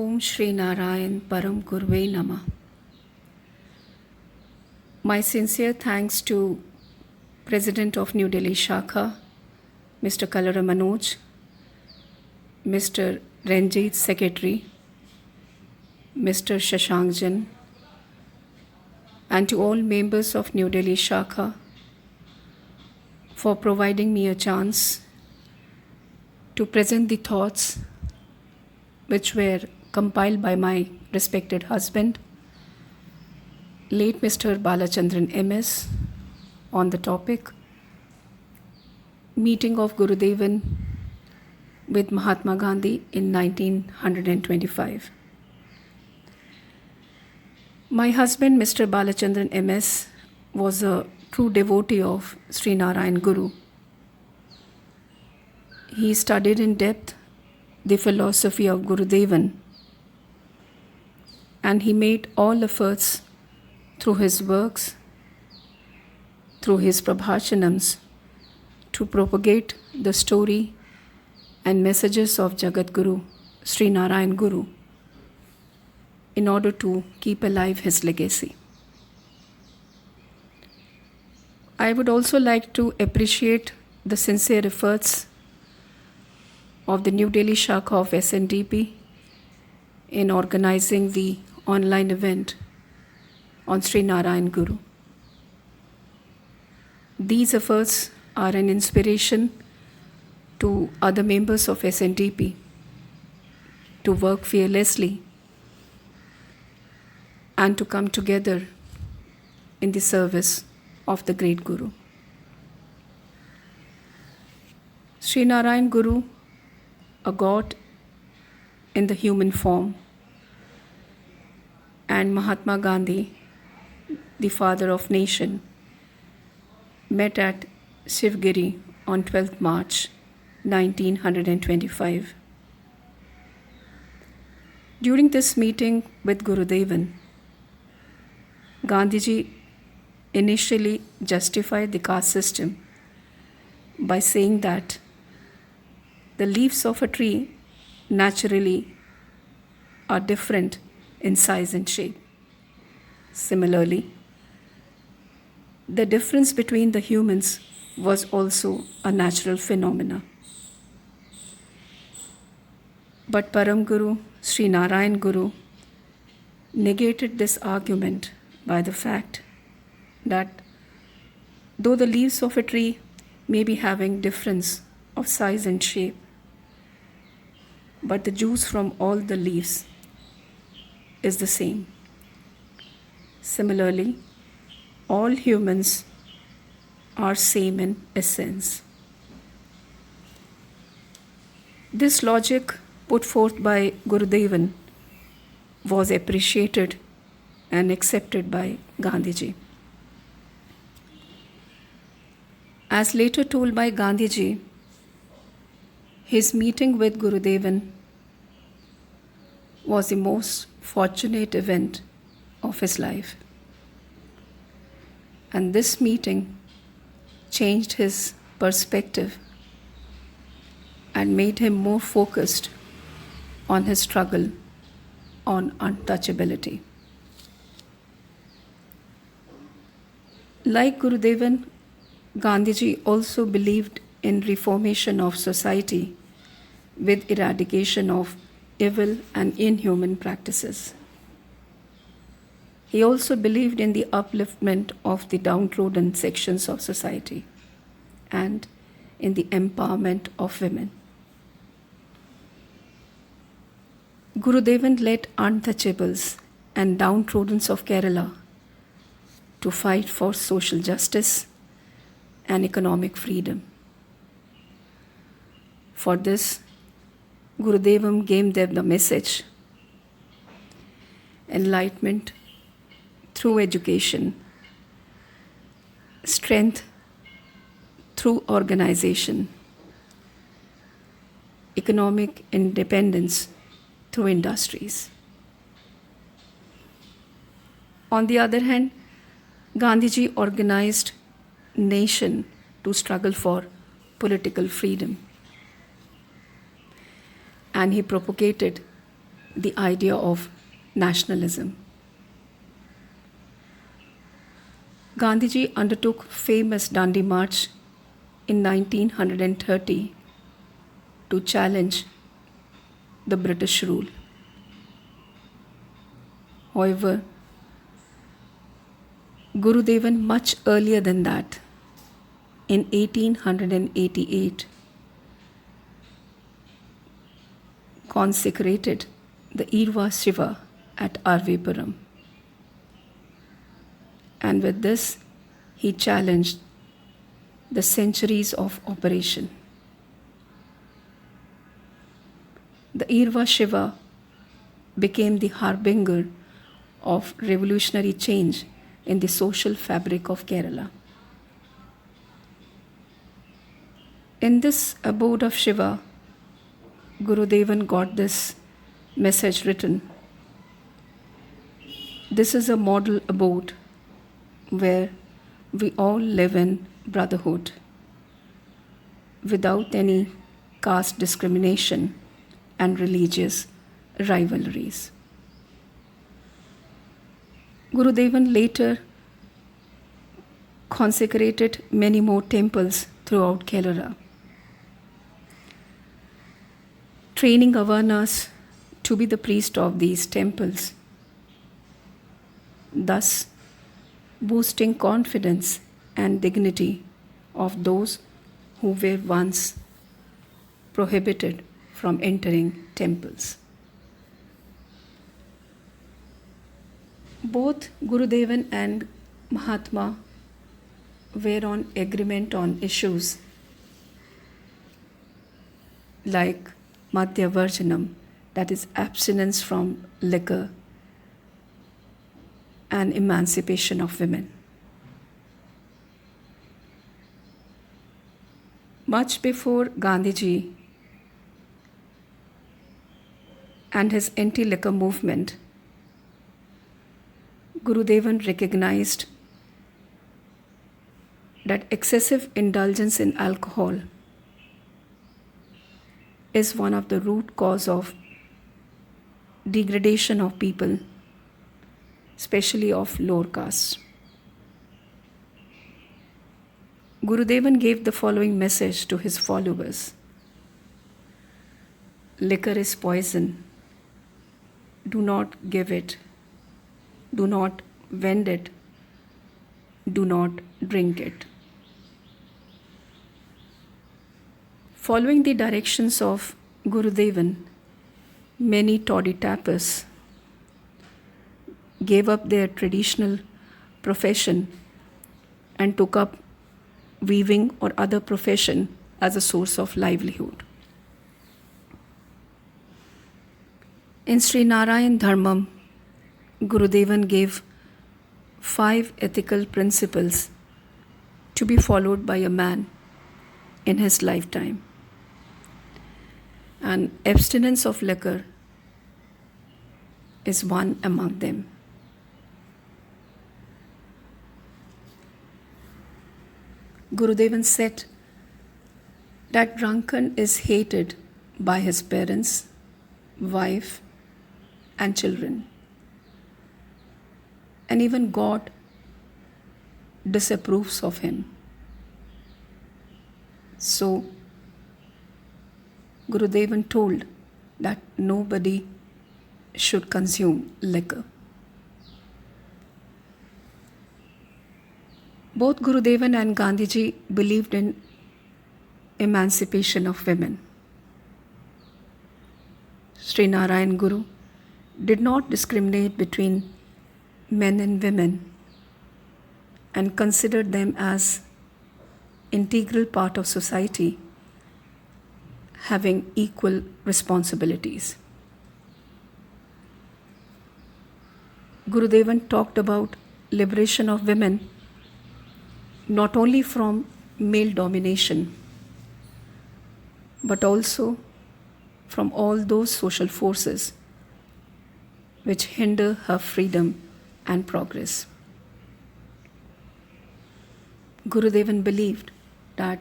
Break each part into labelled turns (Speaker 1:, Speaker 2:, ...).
Speaker 1: Om Shri Narayan Param Gurve Namah. My sincere thanks to President of New Delhi Shakha, Mr. Kallara Manoj, Mr. Ranjit Secretary, Mr. Shashankjan, and to all members of New Delhi Shakha for providing me a chance to present the thoughts which were compiled by my respected husband, late Mr. Balachandran MS, on the topic Meeting of Gurudevan with Mahatma Gandhi in 1925. My husband, Mr. Balachandran MS, was a true devotee of Sri Narayan Guru. He studied in depth the philosophy of Gurudevan, and he made all efforts through his works, through his prabhashanams, to propagate the story and messages of Jagat Guru, Sri Narayan Guru, in order to keep alive his legacy. I would also like to appreciate the sincere efforts of the New Delhi Shakha of SNDP in organizing the online event on Sri Narayan Guru. These efforts are an inspiration to other members of SNDP to work fearlessly and to come together in the service of the great Guru. Sri Narayan Guru, a god in the human form, and Mahatma Gandhi, the father of nation, met at Sivgiri on 12th March 1925. During this meeting with Gurudevan, Gandhiji initially justified the caste system by saying that the leaves of a tree naturally are different in size and shape. Similarly, the difference between the humans was also a natural phenomena. But Param Guru, Sri Narayan Guru, negated this argument by the fact that though the leaves of a tree may be having difference of size and shape, but the juice from all the leaves is the same. Similarly, all humans are same in essence. This logic put forth by Gurudevan was appreciated and accepted by Gandhiji. As later told by Gandhiji, his meeting with Gurudevan was the most fortunate event of his life. And this meeting changed his perspective and made him more focused on his struggle on untouchability. Like Gurudevan, Gandhiji also believed in reformation of society with eradication of evil and inhuman practices. He also believed in the upliftment of the downtrodden sections of society and in the empowerment of women. Gurudevan led untouchables and downtrodden of Kerala to fight for social justice and economic freedom. For this, Gurudevan gave them the message: enlightenment through education, strength through organization, economic independence through industries. On the other hand, Gandhiji organized nation to struggle for political freedom, and he propagated the idea of nationalism. Gandhiji undertook famous Dandi March in 1930 to challenge the British rule. However, Gurudevan much earlier than that, in 1888, consecrated the Irva Shiva at Arvepuram. And with this, he challenged the centuries of operation. The Irva Shiva became the harbinger of revolutionary change in the social fabric of Kerala. In this abode of Shiva, Gurudevan got this message written. This is a model abode where we all live in brotherhood without any caste discrimination and religious rivalries. Gurudevan later consecrated many more temples throughout Kerala, training Avarnas to be the priest of these temples, thus boosting confidence and dignity of those who were once prohibited from entering temples. Both Gurudevan and Mahatma were on agreement on issues like Madhya Varjanam, that is abstinence from liquor, and emancipation of women. Much before Gandhiji and his anti-liquor movement, Gurudevan recognized that excessive indulgence in alcohol is one of the root cause of degradation of people, especially of lower castes. Gurudevan gave the following message to his followers. Liquor is poison. Do not give it. Do not vend it. Do not drink it. Following the directions of Gurudevan, many toddy tappers gave up their traditional profession and took up weaving or other profession as a source of livelihood. In Sri Narayan Dharmam, Gurudevan gave 5 ethical principles to be followed by a man in his lifetime. And abstinence of liquor is one among them. Gurudevan said that drunken is hated by his parents, wife, and children. And even God disapproves of him. So, Gurudevan told that nobody should consume liquor. Both Gurudevan and Gandhiji believed in emancipation of women. Sri Narayan Guru did not discriminate between men and women and considered them as integral part of society having equal responsibilities. Gurudevan talked about liberation of women not only from male domination but also from all those social forces which hinder her freedom and progress. Gurudevan believed that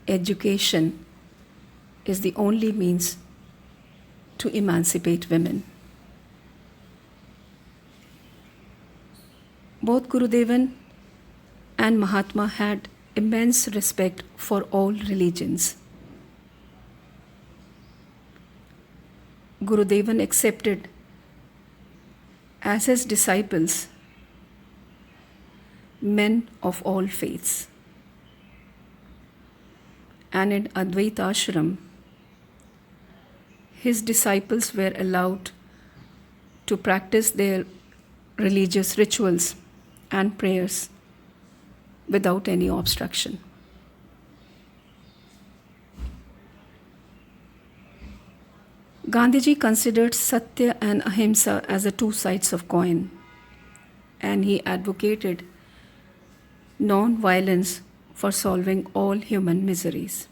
Speaker 1: education is the only means to emancipate women. Both Gurudevan and Mahatma had immense respect for all religions. Gurudevan accepted as his disciples men of all faiths. And in Advaita Ashram, his disciples were allowed to practice their religious rituals and prayers without any obstruction. Gandhiji considered Satya and Ahimsa as the two sides of coin, and he advocated non-violence for solving all human miseries.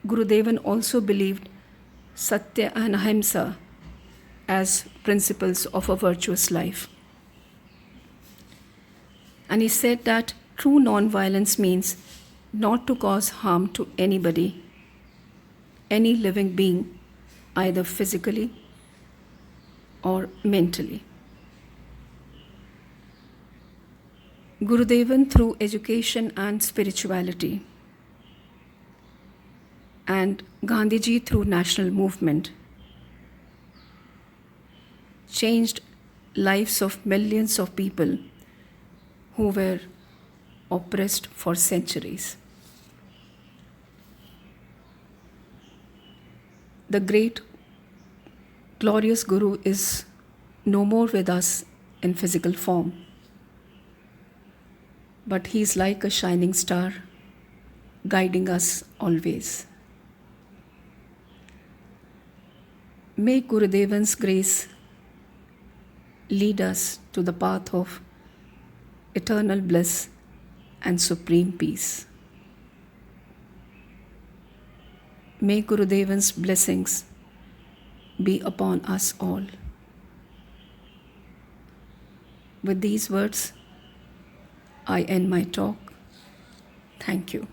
Speaker 1: Gurudevan also believed Satya and Ahimsa as principles of a virtuous life. And he said that true non-violence means not to cause harm to anybody, any living being, either physically or mentally. Gurudevan, through education and spirituality, and Gandhiji, through national movement, changed lives of millions of people who were oppressed for centuries. The great, glorious Guru is no more with us in physical form, but he is like a shining star, guiding us always. May Gurudevan's grace lead us to the path of eternal bliss and supreme peace. May Gurudevan's blessings be upon us all. With these words, I end my talk. Thank you.